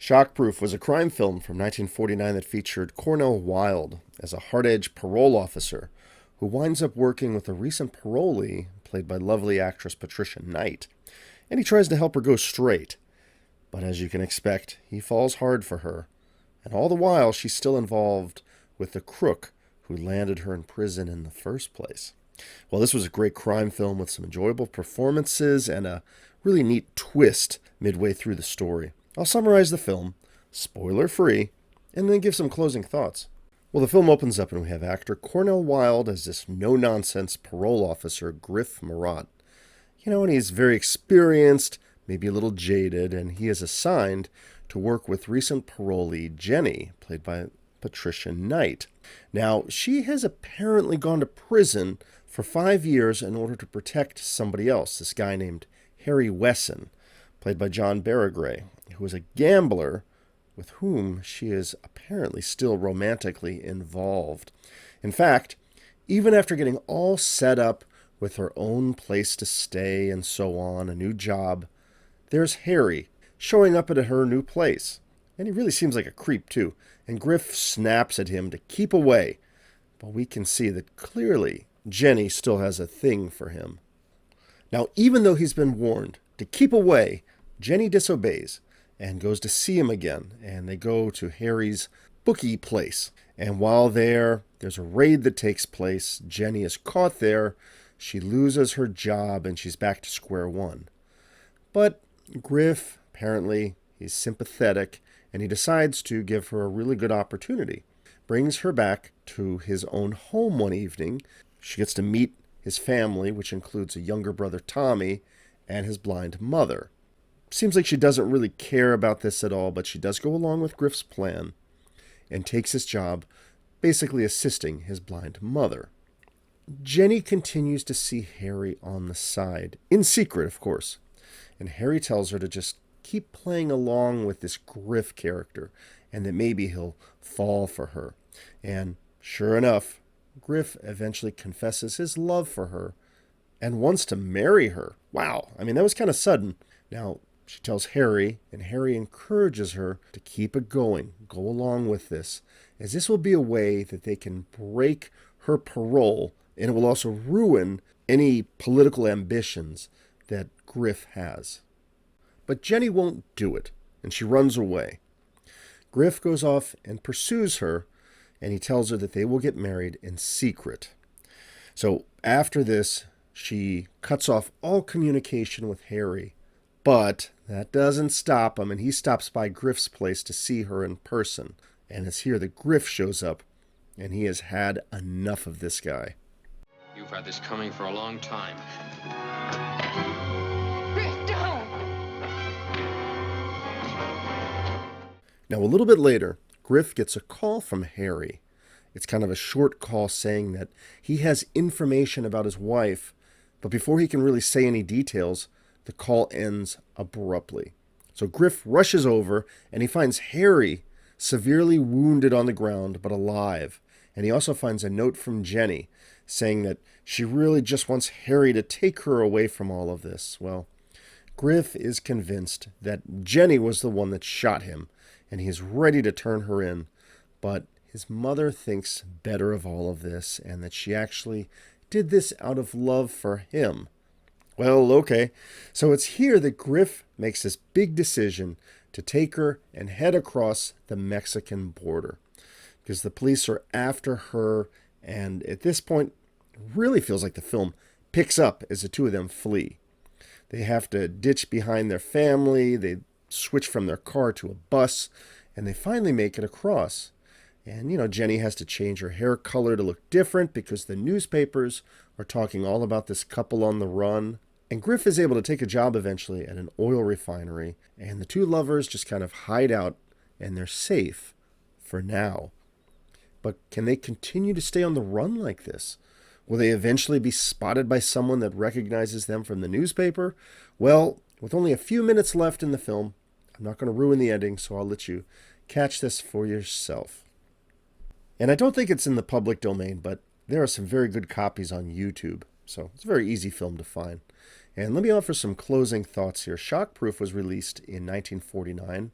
Shockproof was a crime film from 1949 that featured Cornell Wilde as a hard-edged parole officer who winds up working with a recent parolee played by lovely actress Patricia Knight, and he tries to help her go straight. But as you can expect, he falls hard for her, and all the while she's still involved with the crook who landed her in prison in the first place. Well, this was a great crime film with some enjoyable performances and a really neat twist midway through the story. I'll summarize the film, spoiler-free, and then give some closing thoughts. Well, the film opens up and we have actor Cornell Wilde as this no-nonsense parole officer, Griff Marat. And he's very experienced, maybe a little jaded, and he is assigned to work with recent parolee Jenny, played by Patricia Knight. Now, she has apparently gone to prison for 5 years in order to protect somebody else, this guy named Harry Wesson, played by John Barragray, who is a gambler with whom she is apparently still romantically involved. In fact, even after getting all set up with her own place to stay and so on, a new job, there's Harry showing up at her new place. And he really seems like a creep too. And Griff snaps at him to keep away. But we can see that clearly Jenny still has a thing for him. Now, even though he's been warned to keep away, Jenny disobeys and goes to see him again. And they go to Harry's bookie place. And while there's a raid that takes place. Jenny is caught there. She loses her job and she's back to square one. But Griff, apparently, he's sympathetic and he decides to give her a really good opportunity. Brings her back to his own home one evening. She gets to meet his family, which includes a younger brother, Tommy, and his blind mother. Seems like she doesn't really care about this at all, but she does go along with Griff's plan and takes his job, basically assisting his blind mother. Jenny continues to see Harry on the side, in secret, of course, and Harry tells her to just keep playing along with this Griff character and that maybe he'll fall for her. And sure enough, Griff eventually confesses his love for her and wants to marry her. Wow, that was kind of sudden. Now, she tells Harry, and Harry encourages her to keep it going, go along with this, as this will be a way that they can break her parole, and it will also ruin any political ambitions that Griff has. But Jenny won't do it, and she runs away. Griff goes off and pursues her, and he tells her that they will get married in secret. So after this, she cuts off all communication with Harry. But that doesn't stop him, and he stops by Griff's place to see her in person. And it's here that Griff shows up, and he has had enough of this guy. You've had this coming for a long time. Griff, don't! Now, a little bit later, Griff gets a call from Harry. It's kind of a short call saying that he has information about his wife, but before he can really say any details, the call ends abruptly. So Griff rushes over, and he finds Harry severely wounded on the ground, but alive. And he also finds a note from Jenny saying that she really just wants Harry to take her away from all of this. Well, Griff is convinced that Jenny was the one that shot him, and he is ready to turn her in. But his mother thinks better of all of this, and that she actually did this out of love for him. Well, okay. So it's here that Griff makes this big decision to take her and head across the Mexican border, because the police are after her, and at this point, it really feels like the film picks up as the two of them flee. They have to ditch behind their family, they switch from their car to a bus, and they finally make it across. And, Jenny has to change her hair color to look different because the newspapers are talking all about this couple on the run. And Griff is able to take a job eventually at an oil refinery, and the two lovers just kind of hide out, and they're safe for now. But can they continue to stay on the run like this? Will they eventually be spotted by someone that recognizes them from the newspaper? Well, with only a few minutes left in the film, I'm not going to ruin the ending, so I'll let you catch this for yourself. And I don't think it's in the public domain, but there are some very good copies on YouTube, so it's a very easy film to find. And let me offer some closing thoughts here. Shockproof was released in 1949.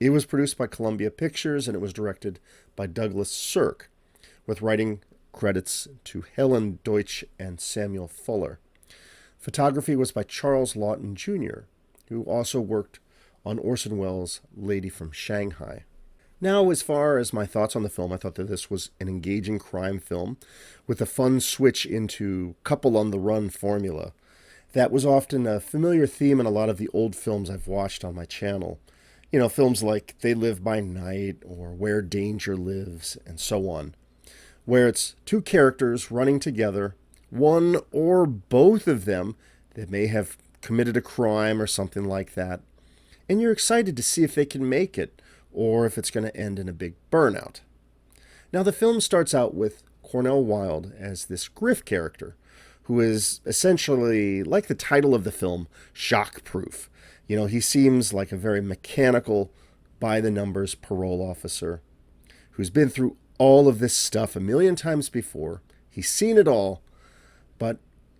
It was produced by Columbia Pictures and it was directed by Douglas Sirk, with writing credits to Helen Deutsch and Samuel Fuller. Photography was by Charles Lawton Jr., who also worked on Orson Welles' Lady from Shanghai. Now, as far as my thoughts on the film, I thought that this was an engaging crime film with a fun switch into couple on the run formula. That was often a familiar theme in a lot of the old films I've watched on my channel. You know, films like They Live by Night or Where Danger Lives and so on, where it's two characters running together, one or both of them that may have committed a crime or something like that, and you're excited to see if they can make it or if it's going to end in a big burnout. Now, the film starts out with Cornell Wilde as this Griff character, who is essentially, like the title of the film, Shockproof. You know, he seems like a very mechanical, by-the-numbers parole officer who's been through all of this stuff a million times before. He's seen it all, but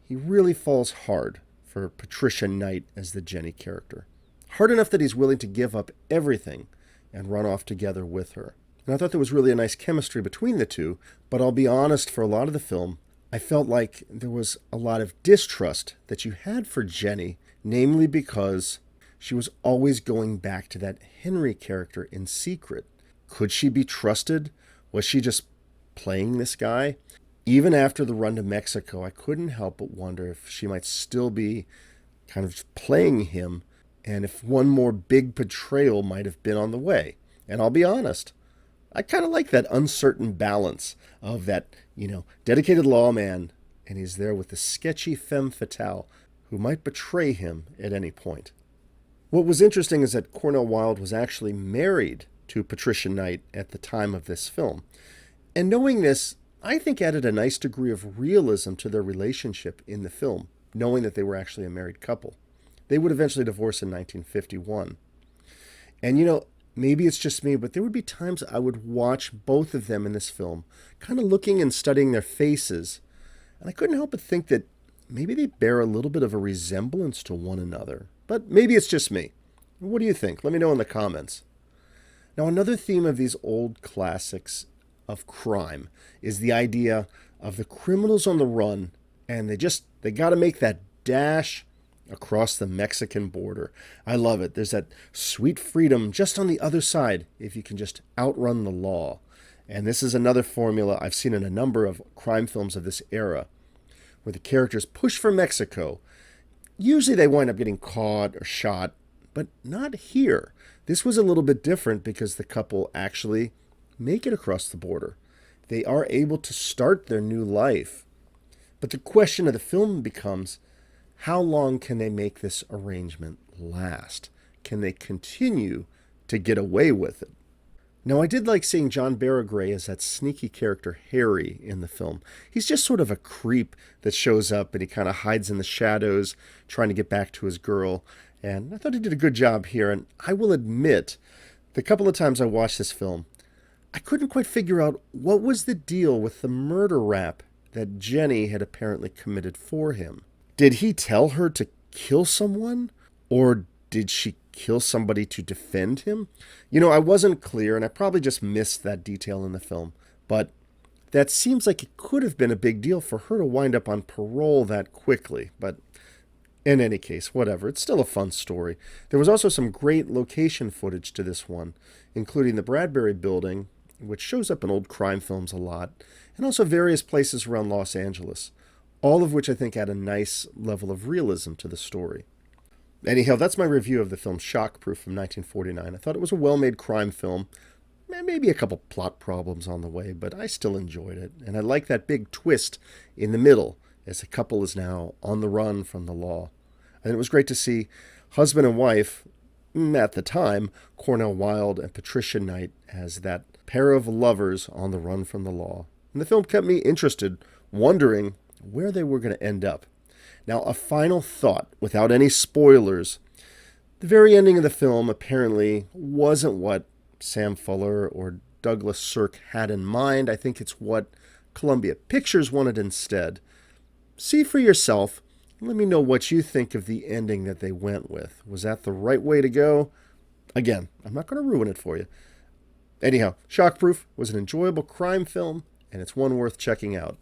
he really falls hard for Patricia Knight as the Jenny character. Hard enough that he's willing to give up everything and run off together with her. And I thought there was really a nice chemistry between the two, but I'll be honest, for a lot of the film, I felt like there was a lot of distrust that you had for Jenny, namely because she was always going back to that Henry character in secret. Could she be trusted? Was she just playing this guy? Even after the run to Mexico, I couldn't help but wonder if she might still be kind of playing him and if one more big betrayal might have been on the way. And I'll be honest, I kind of like that uncertain balance of that, dedicated lawman, and he's there with the sketchy femme fatale who might betray him at any point. What was interesting is that Cornell Wilde was actually married to Patricia Knight at the time of this film. And knowing this, I think added a nice degree of realism to their relationship in the film, knowing that they were actually a married couple. They would eventually divorce in 1951. And maybe it's just me, but there would be times I would watch both of them in this film, kind of looking and studying their faces, and I couldn't help but think that maybe they bear a little bit of a resemblance to one another. But maybe it's just me. What do you think? Let me know in the comments. Now, another theme of these old classics of crime is the idea of the criminals on the run, and they got to make that dash across the Mexican border. I love it. There's that sweet freedom just on the other side if you can just outrun the law. And this is another formula I've seen in a number of crime films of this era, where the characters push for Mexico. Usually they wind up getting caught or shot, but not here. This was a little bit different because the couple actually make it across the border. They are able to start their new life. But the question of the film becomes, how long can they make this arrangement last? Can they continue to get away with it? Now, I did like seeing John Barragray as that sneaky character Harry in the film. He's just sort of a creep that shows up and he kind of hides in the shadows trying to get back to his girl. And I thought he did a good job here. And I will admit, the couple of times I watched this film, I couldn't quite figure out what was the deal with the murder rap that Jenny had apparently committed for him. Did he tell her to kill someone? Or did she kill somebody to defend him? I wasn't clear, and I probably just missed that detail in the film. But that seems like it could have been a big deal for her to wind up on parole that quickly. But in any case, whatever. It's still a fun story. There was also some great location footage to this one, including the Bradbury Building, which shows up in old crime films a lot, and also various places around Los Angeles, all of which I think add a nice level of realism to the story. Anyhow, that's my review of the film Shockproof from 1949. I thought it was a well-made crime film. Maybe a couple plot problems on the way, but I still enjoyed it. And I like that big twist in the middle as the couple is now on the run from the law. And it was great to see husband and wife, at the time, Cornell Wilde and Patricia Knight, as that pair of lovers on the run from the law. And the film kept me interested, wondering where they were going to end up. Now, a final thought, without any spoilers. The very ending of the film apparently wasn't what Sam Fuller or Douglas Sirk had in mind. I think it's what Columbia Pictures wanted instead. See for yourself. Let me know what you think of the ending that they went with. Was that the right way to go? Again, I'm not going to ruin it for you. Anyhow, Shockproof was an enjoyable crime film, and it's one worth checking out.